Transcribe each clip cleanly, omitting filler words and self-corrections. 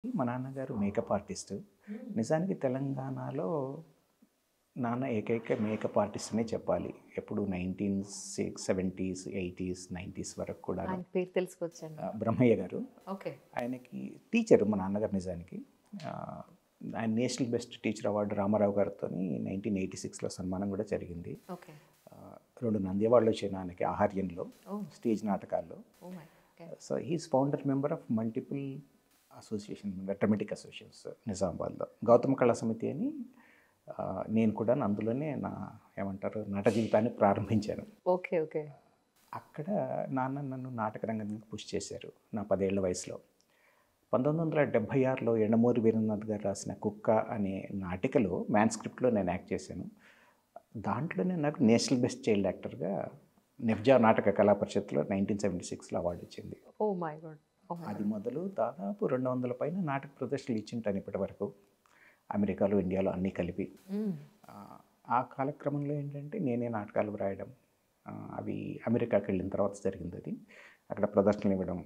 మా నాన్నగారు makeup artist. నిజానికి తెలంగాణలో నాన్న ఏకైక మేకప్ ఆర్టిస్ట్ అనే చెప్పాలి. ఎప్పుడు 1970s, 80s, 90s వరకు కూడాను. ఆయన పేరు తెలుసుకోవచ్చండి? బ్రహ్మయ్య గారు. ఓకే. ఆయనకి టీచరు మా నాన్నగారు నిజానికి. ఆహ్, ఆయన national best teacher award Ramarao గారితోని 1986లో సన్మానం కూడా జరిగింది. ఓకే. 2 నంది అవార్డులు వచ్చాయి నాన్నకి ఆహార్యంలో, ఓహ్! స్టేజ్ నాటకాల్లో. Oh my! Okay. So he's founder member of multiple association, dramatic associations నిజామాబాద్లో. గౌతమ కళా సమితి అని నేను కూడా అందులోనే నా ఏమంటారు నట జీవితాన్ని ప్రారంభించాను. ఓకే. ఓకే. అక్కడ నాన్న నన్ను నాటక రంగానికి పుష్ చేశారు నా 10 ఏళ్ల వయసులో. 1976లో యండమూరి వీరేంద్రనాథ్ గారు రాసిన కుక్క అనే నాటికలో మ్యాన్స్క్రిప్ట్లో నేను యాక్ట్ చేశాను. దాంట్లోనే నాకు నేషనల్ బెస్ట్ చైల్డ్ యాక్టర్గా నెఫ్జా నాటక కళా పరిషత్లో 1976లో అవార్డు వచ్చింది. Oh my God! Oh my అది గాడ్! మొదలు దాదాపు 200 పైన నాటక ప్రదర్శనలు ఇచ్చింటాను ఇప్పటి వరకు, అమెరికాలో ఇండియాలో అన్నీ కలిపి. ఆ, ఆ కాలక్రమంలో ఏంటంటే నేనే నాటకాలు వ్రాయడం, అవి అమెరికాకి వెళ్ళిన తర్వాత జరిగింది. అది అక్కడ ప్రదర్శనలు ఇవ్వడం,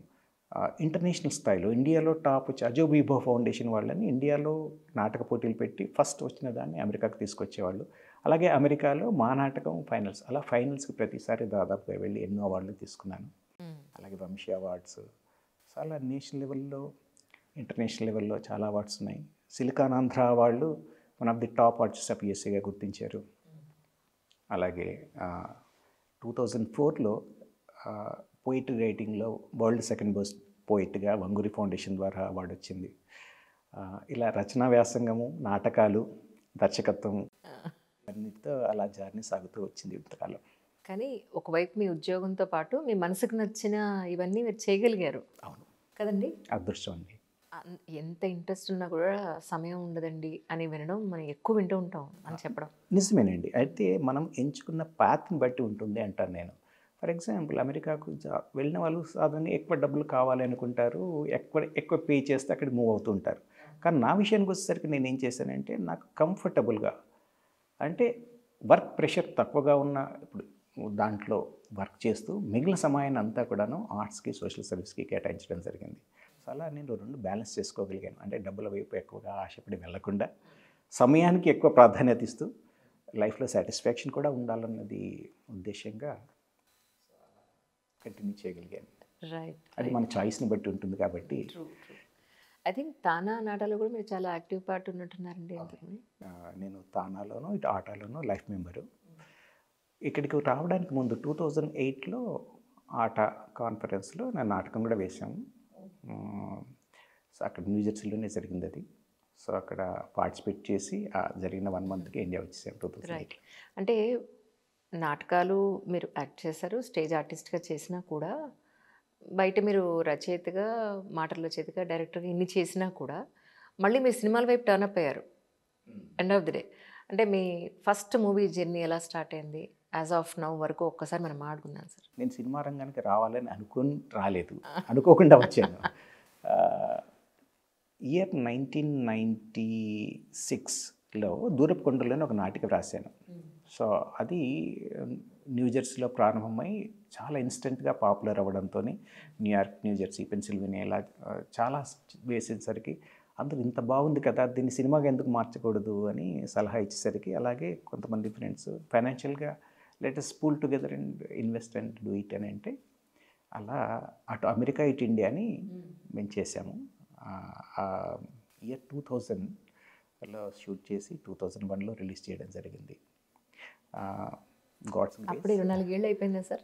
ఇంటర్నేషనల్ స్థాయిలో ఇండియాలో టాప్ వచ్చి అజోబీబో ఫౌండేషన్ వాళ్ళని ఇండియాలో నాటక పోటీలు పెట్టి ఫస్ట్ వచ్చిన దాన్ని అమెరికాకి తీసుకొచ్చేవాళ్ళు. అలాగే అమెరికాలో మా నాటకం ఫైనల్స్, అలా ఫైనల్స్కి ప్రతిసారి దాదాపుగా వెళ్ళి ఎన్నో అవార్డులు తీసుకున్నాను. అలాగే వంశీ అవార్డ్స్, చాలా నేషనల్ లెవెల్లో, ఇంటర్నేషనల్ లెవెల్లో చాలా అవార్డ్స్ ఉన్నాయి. Silicon Andhra award one of the top artist of యూఎస్ఏగా గుర్తించారు. అలాగే 2004లో పోయిటరీ రైటింగ్లో వరల్డ్ సెకండ్ బెస్ట్ పోయిట్గా వంగూరి ఫౌండేషన్ ద్వారా అవార్డు వచ్చింది. ఇలా రచనా వ్యాసంగము, నాటకాలు, దర్శకత్వం అన్నిటితో అలా జర్నీ సాగుతూ వచ్చింది ఇంతకాలం. కానీ ఒకవైపు మీ ఉద్యోగంతో పాటు మీ మనసుకు నచ్చిన ఇవన్నీ మీరు చేయగలిగారు. అవును, కదండి! అదృష్టం అండి. ఎంత ఇంట్రెస్ట్ ఉన్నా కూడా సమయం ఉండదండి అని వినడం మనం ఎక్కువ వింటూ ఉంటాం అని చెప్పడం. నిజమేనండి. అయితే మనం ఎంచుకున్న పాత్ని బట్టి ఉంటుంది అంటాను నేను. ఫర్ ఎగ్జాంపుల్ అమెరికాకు వెళ్ళిన వాళ్ళు సాధారణంగా ఎక్కువ డబ్బులు కావాలి అనుకుంటారు, ఎక్కువ పే చేస్తే అక్కడికి మూవ్ అవుతూ ఉంటారు. కానీ నా విషయానికి వచ్చేసరికి నేను ఏం చేశానంటే, నాకు కంఫర్టబుల్గా, అంటే వర్క్ ప్రెషర్ తక్కువగా ఉన్న ఇప్పుడు దాంట్లో వర్క్ చేస్తూ మిగిలిన సమయాన్ని అంతా కూడాను ఆర్ట్స్కి, సోషల్ సర్వీస్కి కేటాయించడం జరిగింది. సో అలా నేను 2 బ్యాలెన్స్ చేసుకోగలిగాను. అంటే డబ్బుల వైపు ఎక్కువగా ఆశపడి వెళ్ళకుండా సమయానికి ఎక్కువ ప్రాధాన్యత ఇస్తూ లైఫ్లో సాటిస్ఫాక్షన్ కూడా ఉండాలన్నది ఉద్దేశంగా కంటిన్యూ చేయగలిగాను. రైట్. అది మన చాయిస్ని బట్టి ఉంటుంది కాబట్టి. ట్రూ. ట్రూ. ఐ థింక్ తానా నాటాలో కూడా మీరు చాలా యాక్టివ్ పార్ట్ ఉన్నట్టున్నారండి అందుకని. నేను తానాలోను, ఇటు ఆటాలోను లైఫ్ మెంబరు. ఇక్కడికి రావడానికి ముందు 2008లో ఆట కాన్ఫరెన్స్లో నా నాటకం కూడా వేశాము. సో అక్కడ న్యూజెర్సీలోనే జరిగింది అది. సో అక్కడ పార్టిసిపేట్ చేసి జరిగిన 1 మంత్కి ఇండియా వచ్చేసాం 2008. రైట్. అంటే నాటకాలు మీరు యాక్ట్ చేశారు, స్టేజ్ ఆర్టిస్ట్గా చేసినా కూడా బయట మీరు రచయితగా, మాటల రచయితగా, డైరెక్టర్గా ఇన్ని చేసినా కూడా మళ్ళీ మీరు సినిమాల వైపు టర్న్ అప్ అయ్యారు ఎండ్ ఆఫ్ ది డే. అంటే మీ ఫస్ట్ మూవీ జర్నీ ఎలా స్టార్ట్ అయింది? యాజ్ ఆఫ్ నౌ వరకు ఒక్కసారి మనం మాట్లాడుకుందాం సార్. నేను సినిమా రంగానికి రావాలని అనుకుని రాలేదు, అనుకోకుండా వచ్చాను. ఇయర్ 1996లో దూరపు కొండలోనే ఒక నాటిక రాశాను. సో అది న్యూజెర్సీలో ప్రారంభమై చాలా ఇన్స్టెంట్గా పాపులర్ అవ్వడంతో న్యూయార్క్, న్యూజెర్సీ, పెన్సిల్వేనియా ఇలా చాలా వేసేసరికి అందరూ ఇంత బాగుంది కదా, దీన్ని సినిమాగా ఎందుకు మార్చకూడదు అని సలహా ఇచ్చేసరికి, అలాగే కొంతమంది ఫ్రెండ్స్ ఫైనాన్షియల్గా let's pool together and invest and do it అని అంటే, అలా అటు అమెరికా ఇటు ఇండియా అని మేము చేసాము. ఇయర్ 2000లో షూట్ చేసి 2001లో రిలీజ్ చేయడం జరిగింది. గాడ్స్ అప్పుడు 24 ఏళ్ళు అయిపోయిందా సార్?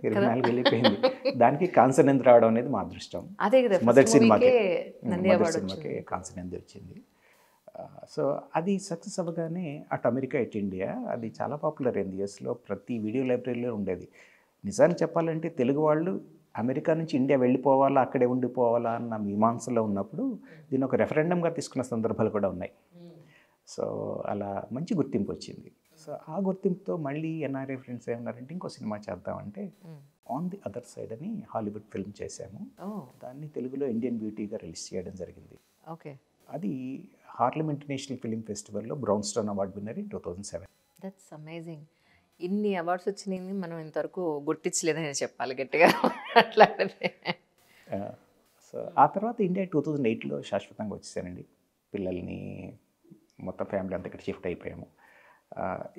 24 వెళ్ళిపోయింది. దానికి కాంచనంది రావడం అనేది మా అదృష్టం. అదే కదా, మొదటి సినిమాకి వచ్చింది. కాంచనంది వచ్చింది. సో అది సక్సెస్ అవ్వగానే అటు అమెరికా ఇటు ఇండియా అది చాలా పాపులర్ అయింది. యూఎస్లో ప్రతి వీడియో లైబ్రరీలో ఉండేది. నిజాన్ని చెప్పాలంటే తెలుగు వాళ్ళు అమెరికా నుంచి ఇండియా వెళ్ళిపోవాలా, అక్కడే ఉండిపోవాలా అన్న మీమాంసలో ఉన్నప్పుడు దీన్ని ఒక రెఫరెండంగా తీసుకున్న సందర్భాలు కూడా ఉన్నాయి. సో అలా మంచి గుర్తింపు వచ్చింది. సో ఆ గుర్తింపుతో మళ్ళీ ఎన్ఆర్ఐ ఫ్రెండ్స్ ఏమన్నారంటే ఇంకో సినిమా చేద్దామంటే ఆన్ ది అదర్ సైడ్ అని హాలీవుడ్ ఫిల్మ్ చేశాము. దాన్ని తెలుగులో ఇండియన్ బ్యూటీగా రిలీజ్ చేయడం జరిగింది. ఓకే. అది హార్లెమ్ ఇంటర్నేషనల్ ఫిల్మ్ ఫెస్టివల్లో brown stone award winner in 2007. That's amazing. ఇన్ని అవార్డ్స్ వచ్చినాయి మనం ఇంతవరకు గుర్తించలేదని చెప్పాలి గట్టిగా అట్లా. సో ఆ తర్వాత ఇండియా 2008లో శాశ్వతంగా వచ్చేసానండి. పిల్లల్ని మొత్తం ఫ్యామిలీ అంతా ఇక్కడ షిఫ్ట్ అయిపోయాము.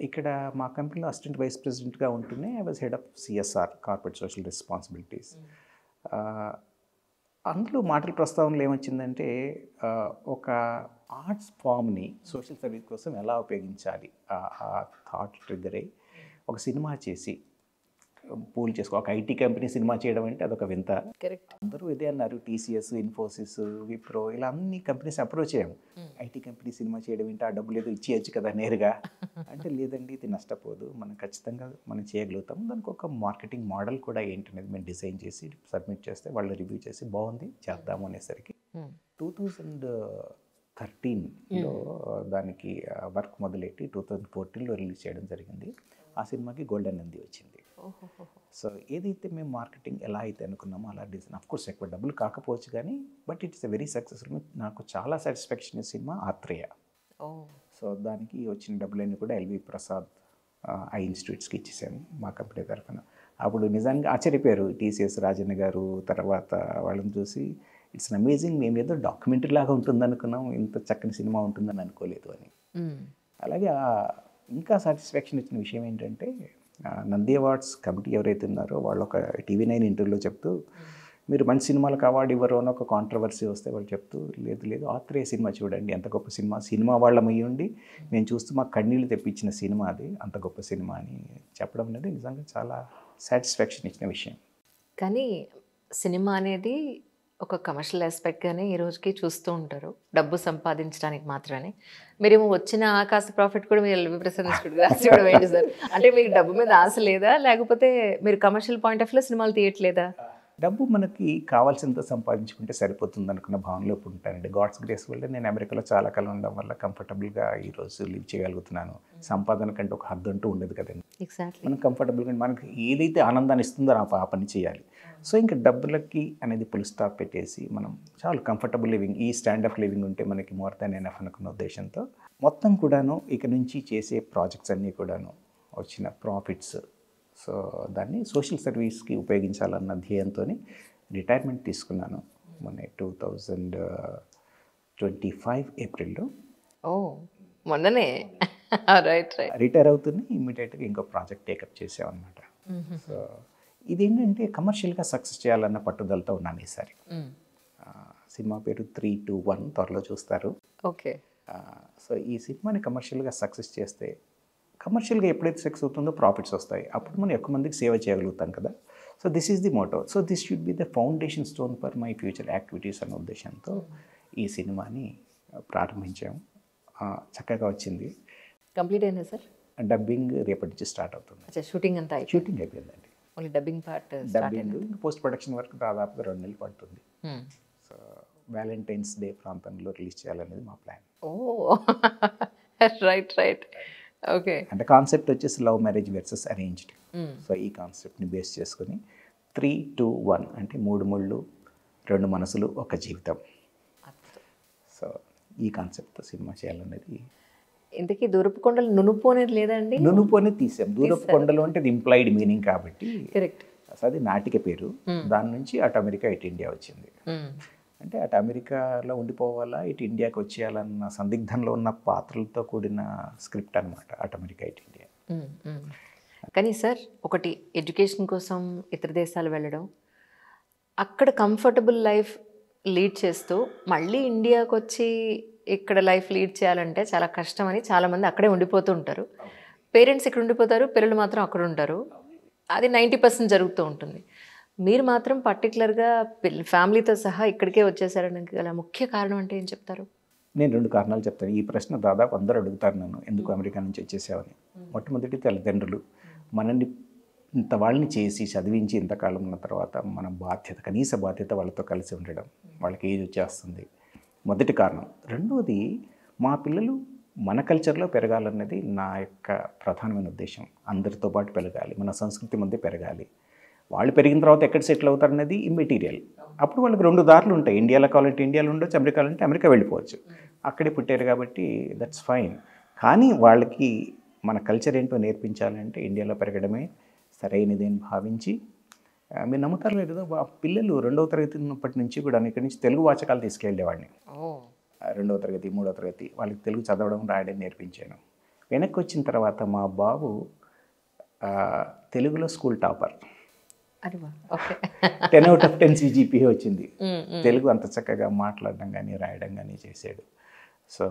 ఇక్కడ మా కంపెనీలో అసిస్టెంట్ వైస్ ప్రెసిడెంట్గా ఉంటూనే I was head of CSR, corporate social responsibilities. అందులో మాటల ప్రస్తావనలో ఏమొచ్చిందంటే ఒక ఆర్ట్స్ ఫామ్ని సోషల్ సర్వీస్ కోసం ఎలా ఉపయోగించాలి, ఆ థాట్ ట్రిగ్గర్ అయ్యి ఒక సినిమా చేసి పూల్ చేసుకో. ఒక ఐటీ కంపెనీ సినిమా చేయడం అంటే అదొక వింత. కరెక్ట్. అందరూ ఇదే అన్నారు, టీసీఎస్, ఇన్ఫోసిస్, విప్రో ఇలా అన్ని కంపెనీస్ అప్రోచ్ అయ్యాము. ఐటీ కంపెనీ సినిమా చేయడం ఏంటి, ఆ డబ్బులు ఏదో ఇచ్చేయచ్చు కదా నేరుగా అంటే, లేదండి ఇది నష్టపోదు, మనం ఖచ్చితంగా మనం చేయగలుగుతాం. దానికి ఒక మార్కెటింగ్ మోడల్ కూడా ఏంటనేది మేము డిజైన్ చేసి సబ్మిట్ చేస్తే వాళ్ళు రివ్యూ చేసి బాగుంది చేద్దాము అనేసరికి 2013లో దానికి వర్క్ మొదలెట్టి 2014లో రిలీజ్ చేయడం జరిగింది. ఆ సినిమాకి గోల్డెన్ నంది వచ్చింది. సో ఏదైతే మేము మార్కెటింగ్ ఎలా అయితే అనుకున్నామో అలా డిజైన్, అఫ్ కోర్స్ ఎక్కువ డబ్బులు కాకపోవచ్చు కానీ, but it's a very successful. నాకు చాలా సాటిస్ఫాక్షన్ ఈ సినిమా ఆత్రేయ. సో దానికి వచ్చిన డబ్బులన్నీ కూడా ఎల్వి ప్రసాద్ ఐ ఇన్స్టిట్యూట్స్కి ఇచ్చేసాను మా కంపెనీ తరఫున. అప్పుడు నిజంగా ఆశ్చర్యపోయారు టీసీఎస్ రాజన్న గారు, తర్వాత వాళ్ళని చూసి ఇట్స్ అన్ అమేజింగ్, మేము ఏదో డాక్యుమెంటరీ లాగా ఉంటుంది అనుకున్నాం, ఇంత చక్కని సినిమా ఉంటుందని అనుకోలేదు అని. అలాగే ఇంకా సాటిస్ఫాక్షన్ ఇచ్చిన విషయం ఏంటంటే, నంది అవార్డ్స్ కమిటీ ఎవరైతే ఉన్నారో వాళ్ళు ఒక TV9 ఇంటర్వ్యూలో చెప్తూ, మీరు మంచి సినిమాలకు అవార్డు ఇవ్వరు అని ఒక కాంట్రవర్సీ వస్తే వాళ్ళు చెప్తూ, లేదు ఆత్రేయ సినిమా చూడండి ఎంత గొప్ప సినిమా, సినిమా వాళ్ళం అయ్యి ఉండి నేను చూస్తూ మాకు కన్నీళ్ళు తెప్పించిన సినిమా అది, అంత గొప్ప సినిమా అని చెప్పడం అనేది నిజంగా చాలా సాటిస్ఫాక్షన్ ఇచ్చిన విషయం. కానీ సినిమా అనేది ఒక కమర్షియల్ ఆస్పెక్ట్గానే ఈ రోజుకి చూస్తూ ఉంటారు, డబ్బు సంపాదించడానికి మాత్రమే. మీరేమో వచ్చిన కాస్త ప్రాఫిట్ కూడా మీరు ఎల్వి ప్రసాద్ ఇన్స్టిట్యూట్కి రాసి ఇవ్వడం ఏంటి సార్? అంటే మీకు డబ్బు మీద ఆశ లేదా, లేకపోతే మీరు కమర్షియల్ పాయింట్ ఆఫ్ వ్యూలో సినిమాలు తీయట్లేదా? డబ్బు మనకి కావాల్సినంత సంపాదించుకుంటే సరిపోతుంది అనుకున్న భావనలో ఇప్పుడు ఉంటానండి. గాడ్స్ గ్రేస్ వల్ల నేను అమెరికాలో చాలా కాలం ఉండడం వల్ల కంఫర్టబుల్గా ఈరోజు లివ్ చేయగలుగుతున్నాను. సంపాదన కంటే ఒక హద్దు అంటూ ఉండదు కదండి. ఎగ్జాక్ట్లీ. మనం కంఫర్టబుల్గా మనకి ఏదైతే ఆనందాన్ని ఇస్తుందో ఆ పని చేయాలి. సో ఇంకా డబ్బులకి అనేది ఫుల్ స్టాప్ పెట్టేసి మనం చాలా కంఫర్టబుల్ లివింగ్, ఈ స్టాండ్ ఆఫ్ లివింగ్ ఉంటే మనకి మోర్ దాన్ ఎనఫ్ అనుకున్న ఉద్దేశంతో మొత్తం కూడాను ఇక నుంచి చేసే ప్రాజెక్ట్స్ అన్నీ కూడాను వచ్చిన ప్రాఫిట్స్, సో దాన్ని సోషల్ సర్వీస్కి ఉపయోగించాలన్న ధ్యేయంతో రిటైర్మెంట్ తీసుకున్నాను మొన్న 2025 ఏప్రిల్లో. మొన్ననే రైట్. రిటైర్ అవుతూనే ఇమ్మీడియట్గా ఇంకో ప్రాజెక్ట్ టేకప్ చేసామన్నమాట. సో ఇదేంటంటే కమర్షియల్గా సక్సెస్ చేయాలన్న పట్టుదలతో ఉన్నాను ఈసారి. సినిమా పేరు 3-2-1 త్వరలో చూస్తారు. ఓకే. సో ఈ సినిమాని కమర్షియల్గా సక్సెస్ చేస్తే, కమర్షియల్గా ఎప్పుడైతే సక్సెస్ అవుతుందో ప్రాఫిట్స్ వస్తాయి, అప్పుడు మనం ఎక్కువ మందికి సేవ చేయగలుగుతాం కదా. So this is the motto. So this should be the foundation stone for my future activities అనే ఉద్దేశంతో ఈ సినిమాని ప్రారంభించాము. చక్కగా వచ్చింది. కంప్లీట్ అయిందా సార్? డబ్బింగ్ రేపటి నుంచి స్టార్ట్ అవుతుంది. షూటింగ్ అంతా షూటింగ్ అయిపోయిందండి. Only dubbing part. Dubbing post production వరకు దాదాపుగా 2 నెలలు పడుతుంది. సో వ్యాలంటైన్స్ డే ప్రాంతంలో రిలీజ్ చేయాలనేది మా ప్లాన్. రైట్. ఓకే. అంటే కాన్సెప్ట్ వచ్చేసి love marriage versus arranged. So ఈ కాన్సెప్ట్ని బేస్ చేసుకుని 3-2-1 అంటే 3 ముళ్ళు 2 మనసులు ఒక జీవితం. సో ఈ కాన్సెప్ట్తో సినిమా చేయాలనేది. ఇంతకీ దూరపు కొండలు నునుపు అనేది లేదండి? నునుపు అనేది తీసాం. దూరపు కొండలు అంటే ఇది ఇంప్లాయిడ్ మీనింగ్ కాబట్టి కరెక్ట్. అది నాటిక పేరు. దాని నుంచి అటు అమెరికా ఇటు ఇండియా వచ్చింది. అంటే అటు అమెరికాలో ఉండిపోవాలా ఇటు ఇండియాకి వచ్చేయాలన్న సందిగ్ధంలో ఉన్న పాత్రలతో కూడిన స్క్రిప్ట్ అనమాట అటు అమెరికా ఇటు ఇండియా. కానీ సార్ ఒకటి, ఎడ్యుకేషన్ కోసం ఇతర దేశాలు వెళ్ళడం, అక్కడ కంఫర్టబుల్ లైఫ్ లీడ్ చేస్తూ మళ్ళీ ఇండియాకి వచ్చి ఇక్కడ లైఫ్ లీడ్ చేయాలంటే చాలా కష్టం అని చాలామంది అక్కడే ఉండిపోతూ ఉంటారు. పేరెంట్స్ ఇక్కడ ఉండిపోతారు, పిల్లలు మాత్రం అక్కడ ఉంటారు. అది 90% జరుగుతూ ఉంటుంది. మీరు మాత్రం పర్టికులర్గా ఫ్యామిలీతో సహా ఇక్కడికే వచ్చేసారని గల ముఖ్య కారణం అంటే ఏం చెప్తారు? నేను 2 కారణాలు చెప్తాను. ఈ ప్రశ్న దాదాపు అందరూ అడుగుతారు నన్ను, ఎందుకు అమెరికా నుంచి వచ్చేసావని. మొట్టమొదటి తల్లిదండ్రులు మనల్ని ఇంత వాళ్ళని చేసి చదివించి ఇంతకాలం ఉన్న తర్వాత మన బాధ్యత, కనీస బాధ్యత వాళ్ళతో కలిసి ఉండడం, వాళ్ళకి ఏజ్ వచ్చేస్తుంది, మొదటి కారణం. రెండవది మా పిల్లలు మన కల్చర్లో పెరగాలన్నది నా యొక్క ప్రధానమైన ఉద్దేశం. అందరితో పాటు పెరగాలి, మన సంస్కృతి మధ్య పెరగాలి. వాళ్ళు పెరిగిన తర్వాత ఎక్కడ సెటిల్ అవుతారనేది ఇమ్మెటీరియల్. అప్పుడు వాళ్ళకి 2 దారులు ఉంటాయి. ఇండియాలో కావాలంటే ఇండియాలో ఉండొచ్చు, అమెరికాలో అంటే అమెరికా వెళ్ళిపోవచ్చు. అక్కడే పుట్టారు కాబట్టి దట్స్ ఫైన్. కానీ వాళ్ళకి మన కల్చర్ ఏంటో నేర్పించాలంటే ఇండియాలో పెరగడమే సరైనది అని భావించి మీరు నమ్ముతారో లేదో మా పిల్లలు 2వ తరగతి ఉన్నప్పటి నుంచి కూడా ఇక్కడి నుంచి తెలుగు వాచకాలు తీసుకెళ్ళేవాడిని. ఓ 2వ తరగతి 3వ తరగతి వాళ్ళకి తెలుగు చదవడం రాయడం నేర్పించాను. వెనక్కి వచ్చిన తర్వాత మా బాబు తెలుగులో స్కూల్ టాపర్. అరే వా ఓకే 10 out of 10 CGPA వచ్చింది. తెలుగు అంత చక్కగా మాట్లాడడం కానీ రాయడం కానీ చేశాడు. సో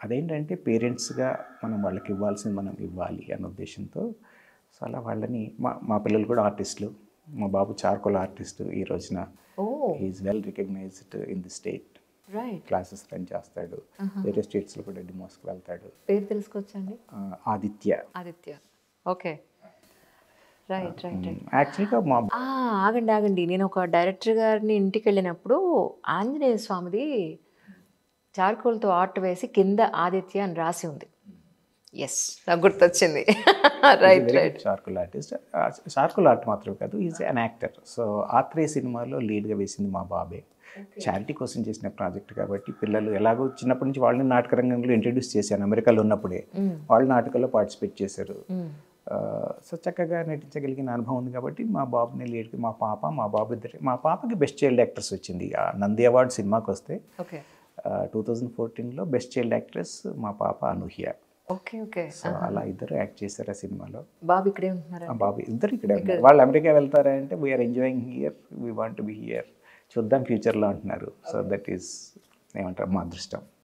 అదేంటంటే పేరెంట్స్గా మనం వాళ్ళకి ఇవ్వాల్సింది మనం ఇవ్వాలి అన్న ఉద్దేశంతో సో అలా వాళ్ళని మా పిల్లలు కూడా ఆర్టిస్టులు. మా బాబు చార్కోల్ ఆర్టిస్ట్ ఈ రోజున. Oh is well recognized in the state. Right classes run చేస్తాడు. వేరే స్టేట్స్లో కూడా డిమోస్కి వెళ్తాడు. పేరు తెలుసుకోవచ్చండి? Aditya. Aditya. Okay right right right. యాక్చువల్గా మా ఆగండి నేను ఒక డైరెక్టర్ గారిని ఇంటికి వెళ్ళినప్పుడు ఆంజనేయ స్వామిది చార్కోల్తో ఆర్ట్ వేసి కింద ఆదిత్య అని రాసి ఉంది. ఎస్ నాకు గుర్తొచ్చింది. Right right. Charcoal artist. Charcoal art మాత్రమే కాదు, is an actor. So Atreya సినిమాలో లీడ్గా వేసింది మా బాబే. చారిటీ కోసం చేసిన ప్రాజెక్ట్ కాబట్టి పిల్లలు ఎలాగో చిన్నప్పటి నుంచి వాళ్ళని నాటక రంగంలో ఇంట్రడ్యూస్ చేశాను. అమెరికాలో ఉన్నప్పుడే వాళ్ళు నాటకాల్లో పార్టిసిపేట్ చేశారు. సో చక్కగా నటించగలిగిన అనుభవం ఉంది కాబట్టి మా బాబుని లీడ్కి మా బాబు ఇద్దరు. మా పాపకి బెస్ట్ చైల్డ్ యాక్ట్రెస్ వచ్చింది నంది అవార్డు సినిమాకి వస్తే. ఓకే 2014లో బెస్ట్ చైల్డ్ యాక్ట్రెస్ మా పాప అనూహ్య. Okay okay. సో అలా ఇద్దరు యాక్ట్ చేశారు ఆ సినిమాలో. బాబు ఇక్కడే ఉంటున్నారా? బాబు ఇద్దరు ఇక్కడే ఉన్నారు. వాళ్ళు అమెరికా వెళ్తారా అంటే we're enjoying here, we want be here, చూద్దాం ఫ్యూచర్లో అంటున్నారు. సో దట్ ఈస్ ఏమంటారు మా అదృష్టం.